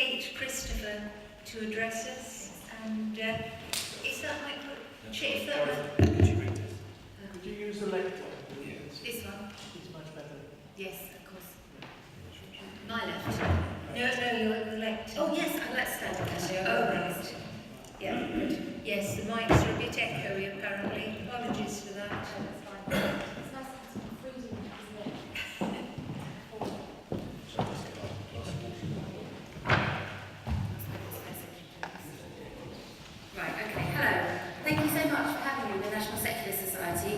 Kate Christopher to address us. And is that my chief? Could you read this? Could you use the lectern? Yes. This one? It's much better. Yes, of course. My left. No, you're the left. Oh yes, I like standing actually. Oh right. Yeah, good. Yes, the mics are a bit echoey apparently. Apologies for that. That's fine. It's nice to have some freedom, isn't it? Right, okay, hello. Thank you so much for having me in the National Secular Society.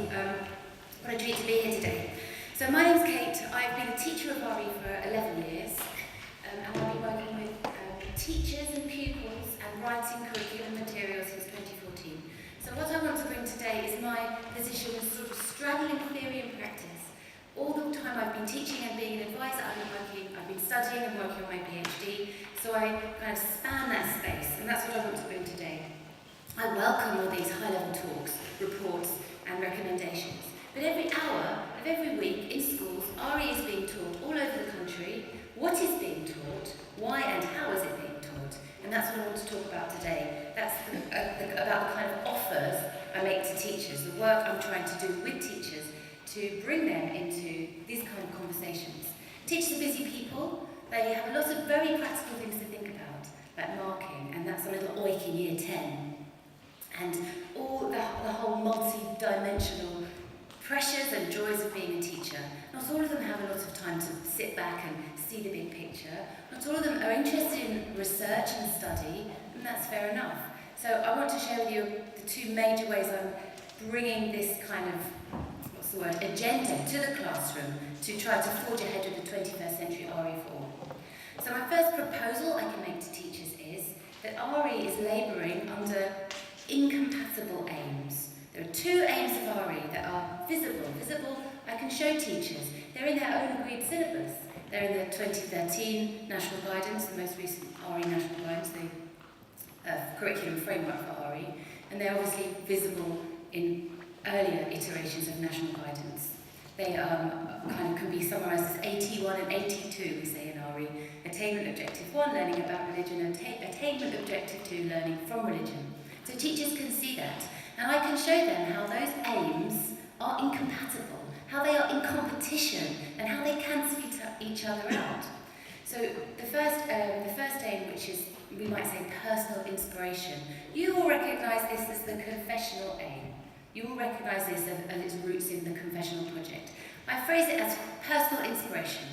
What a treat to be here today. So my name's Kate. I've been a teacher of RE for 11 years, and I've been working with teachers and pupils and writing curriculum materials since 2014. So what I want to bring today is my position as sort of straddling theory and practice. All the time I've been teaching and being an advisor, I've been studying and working on my PhD, so I kind of span that space, and that's what I want to bring today. I welcome all these high-level talks, reports and recommendations. But every hour of every week in schools, RE is being taught all over the country. What is being taught? Why and how is it being taught? And that's what I want to talk about today. That's about the kind of offers I make to teachers, the work I'm trying to do with teachers to bring them into these kind of conversations. Teachers are busy people. They have a lot of very practical things to think about, like marking, and that's a little oik in year 10. And all the whole multi-dimensional pressures and joys of being a teacher. Not all of them have a lot of time to sit back and see the big picture. Not all of them are interested in research and study, and that's fair enough. So I want to share with you the two major ways I'm bringing this kind of, agenda to the classroom to try to forge ahead with the 21st century RE for all. So my first proposal I can make to teachers is that RE is labouring under incompatible aims. There are two aims of RE that are visible. Visible, I can show teachers. They're in their own agreed syllabus. They're in the 2013 National Guidance, the most recent RE National Guidance, the curriculum framework for RE, and they're obviously visible in earlier iterations of National Guidance. They kind of can be summarised as AT1 and AT2, we say in RE. Attainment Objective 1, learning about religion, and Attainment Objective 2, learning from religion. So teachers can see that, and I can show them how those aims are incompatible, how they are in competition, and how they cancel each other out. So the first aim, which is, we might say, personal inspiration, you all recognise this as the confessional aim. You will recognise this as its roots in the confessional project. I phrase it as personal inspiration.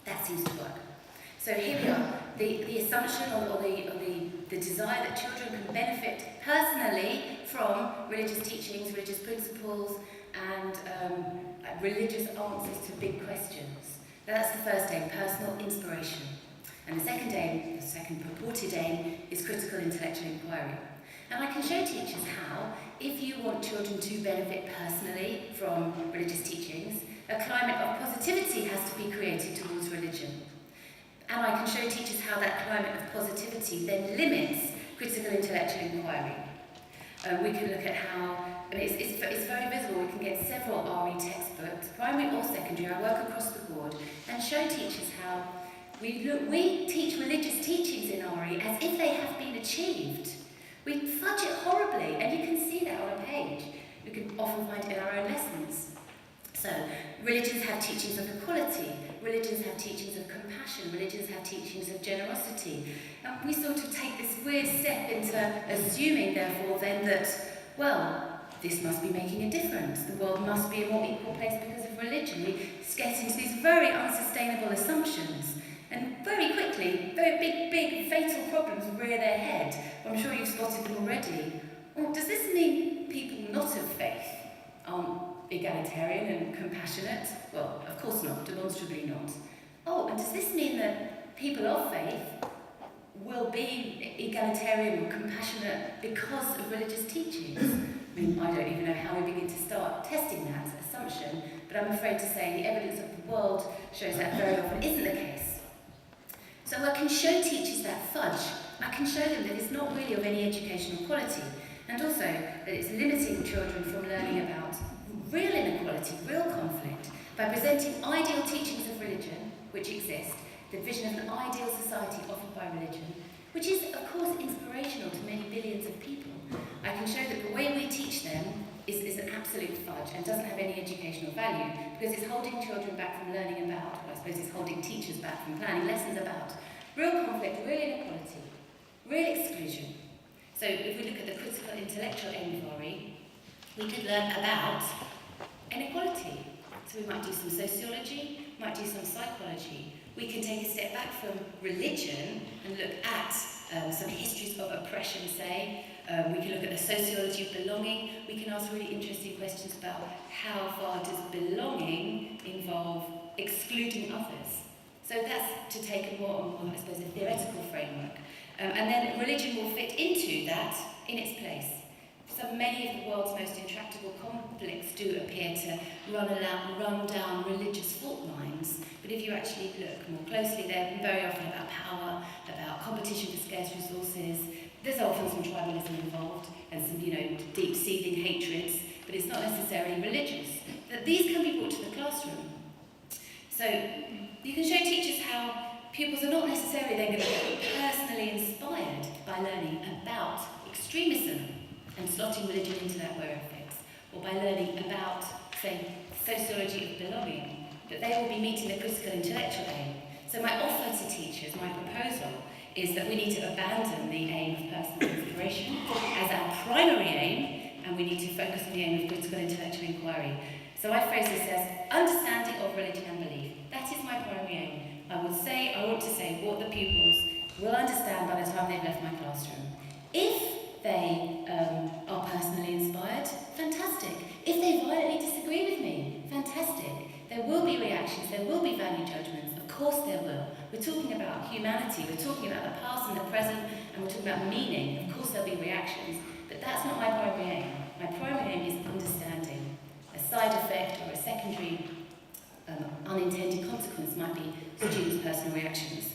That seems to work. So here we are, the assumption or the desire that children can benefit personally from religious teachings, religious principles, and religious answers to big questions. Now that's the first aim, personal inspiration. And the second aim, the second purported aim, is critical intellectual inquiry. And I can show teachers how, if you want children to benefit personally from religious teachings, a climate of positivity has to be created towards religion. And I can show teachers how that climate of positivity then limits critical intellectual inquiry. We can look at how, it's very visible, we can get several RE textbooks, primary or secondary, I work across the board, and show teachers how we teach religious teachings in RE as if they have been achieved. We fudge it horribly, and you can see that on a page. We can often find it in our own lessons. So, religions have teachings of equality, religions have teachings of compassion, religions have teachings of generosity. And we sort of take this weird step into assuming, therefore, then that, well, this must be making a difference. The world must be a more equal place because of religion. We get into these very unsustainable assumptions. And very quickly, very big, fatal problems rear their head. I'm sure you've spotted them already. Well, does this mean people not of faith aren't egalitarian and compassionate? Well, of course not, demonstrably not. Oh, and does this mean that people of faith will be egalitarian or compassionate because of religious teachings? I mean, I don't even know how we begin to start testing that assumption, but I'm afraid to say the evidence of the world shows that very often isn't the case. So I can show teachers that fudge. I can show them that it's not really of any educational quality, and also that it's limiting children from learning about real inequality, real conflict, by presenting ideal teachings of religion, which exist, the vision of an ideal society offered by by religion, which is, of course, inspirational to many billions of people. I can show that the way we teach them is an absolute fudge and doesn't have any educational value because it's holding children back from learning about, or I suppose it's holding teachers back from planning lessons about real conflict, real inequality, real exclusion. So if we look at the critical intellectual inquiry, we could learn about inequality. So we might do some sociology, might do some psychology. We can take a step back from religion and look at some histories of oppression, say. We can look at the sociology of belonging. We can ask really interesting questions about how far does belonging involve excluding others. So that's to take a more, I suppose, a theoretical framework. And then religion will fit into that in its place. So many of the world's most intractable conflicts do appear to run down religious fault lines, but if you actually look more closely, they're very often about power, about competition for scarce resources. There's often some tribalism involved and some, deep-seething hatreds, but it's not necessarily religious. That these can be brought to the classroom. So you can show teachers how pupils are not necessarily then going to get personally inspired by learning about extremism and slotting religion into that way of things, or by learning about, say, sociology of belonging, but they will be meeting the critical intellectual aim. So my offer to teachers, my proposal, is that we need to abandon the aim of personal inspiration as our primary aim, and we need to focus on the aim of critical intellectual inquiry. So I phrase this as understanding of religion and belief. That is my primary aim. I want to say what the pupils will understand by the time they've left my classroom. If they are personally inspired, fantastic. If they violently disagree with me, fantastic. There will be reactions, there will be value judgments, of course there will. We're talking about humanity, we're talking about the past and the present, and we're talking about meaning. Of course there'll be reactions, but that's not my primary aim. My primary aim is understanding. A side effect or a secondary unintended consequence might be students' personal reactions.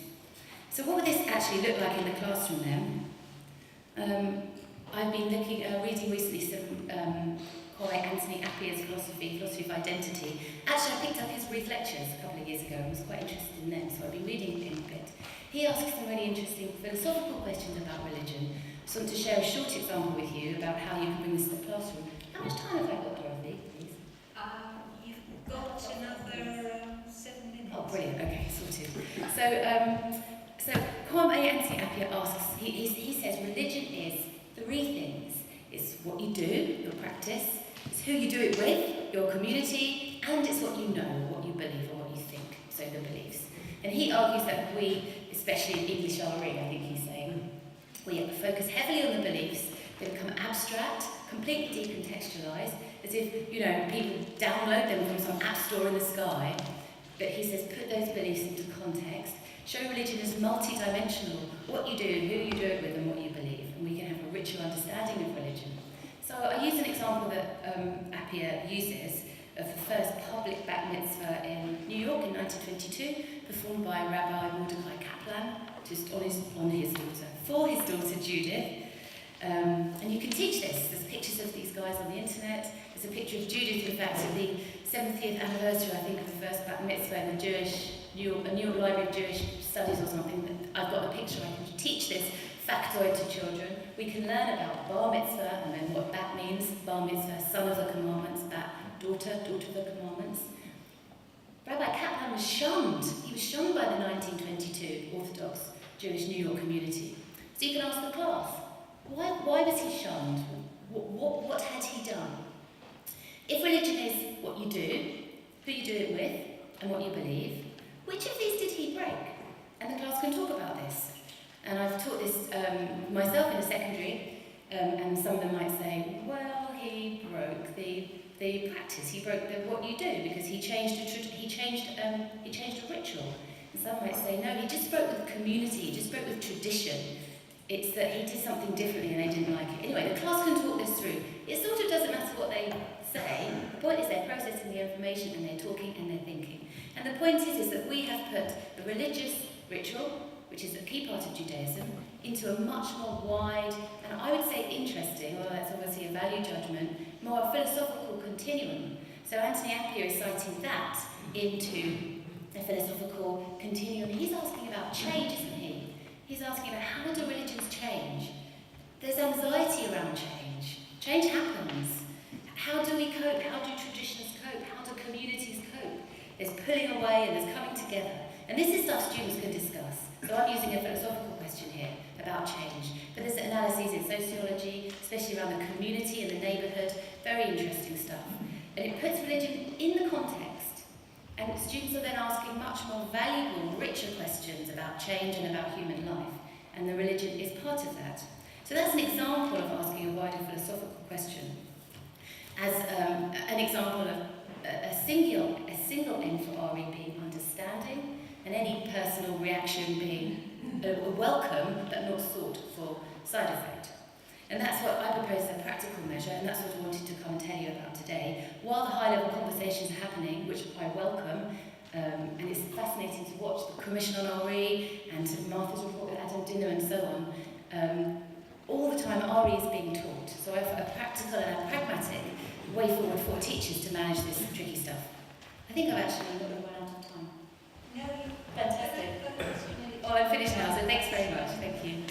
So what would this actually look like in the classroom then? I've been reading recently some Anthony Appier's philosophy of identity. Actually, I picked up his brief lectures a couple of years ago and was quite interested in them, so I've been reading him a bit. He asks some really interesting philosophical questions about religion. So I want to share a short example with you about how you can bring this to the classroom. How much time have I got, Dorothy, please? You've got another 7 minutes. Oh, brilliant. Okay, sorted. So Anthony Appiah asks, he says religion is 3 things. It's what you do, your practice, it's who you do it with, your community, and it's what you know, what you believe, or what you think, so the beliefs. And he argues that we, especially in English RE, I think he's saying, we focus heavily on the beliefs, they become abstract, completely decontextualised, as if, people download them from some app store in the sky. But he says, put those beliefs into context, show religion as multi-dimensional, what you do, who you do it with, and what you believe, and we can have a richer understanding of religion. So I use an example that Appiah uses of the first public bat mitzvah in New York in 1922, performed by Rabbi Mordecai Kaplan, just for his daughter Judith. And you can teach this. There's pictures of these guys on the internet. There's a picture of Judith, in fact, at the 70th anniversary, I think, of the first bat mitzvah in the New York Library of Jewish Studies or something. I've got a picture. I can teach this factoid to children. We can learn about bar mitzvah and then what bat means. Bar mitzvah, son of the commandments. Bat, daughter of the commandments. Rabbi Kaplan was shunned. He was shunned by the 1922 Orthodox Jewish New York community. So you can ask the class, why was he shunned? What had he done? If religion is what you do, who you do it with, and what you believe, which of these did he break? And the class can talk about this. And I've taught this myself in a secondary, and some of them might say, well, he broke the practice, he broke what you do, because he changed a ritual. And some might say, no, he just broke with community, he just broke with tradition. It's that he did something differently and they didn't like it. Anyway, the class can talk this through. It sort of doesn't matter what they say. The point is they're processing the information and they're talking and they're thinking. And the point is that we have put a religious ritual, which is a key part of Judaism, into a much more wide, and I would say interesting, although that's obviously a value judgment, more philosophical continuum. So Anthony Appiah is citing that into a philosophical continuum. He's asking about change, isn't he? He's change. There's anxiety around change. Change happens. How do we cope? How do traditions cope? How do communities cope? There's pulling away and there's coming together. And this is stuff students can discuss. So I'm using a philosophical question here about change. But there's analyses in sociology, especially around the community and the neighbourhood. Very interesting stuff. And it puts religion in the context. And students are then asking much more valuable, richer questions about change and about human life. And the religion is part of that. So that's an example of asking a wider philosophical question. As an example of a single aim for RE being understanding, and any personal reaction being welcome but not sought for side effect. And that's what I propose as a practical measure, and that's what I wanted to come and tell you about today. While the high-level conversations are happening, which I welcome, and it's fascinating to watch the Commission on RE and Martha's report with Adam Dinner and so on, all the time RE is being taught. So I have a practical and a pragmatic way forward for teachers to manage this tricky stuff. I think I've actually run out of time. No, Fantastic. Oh, I'm finished now, so thanks very much. Thank you.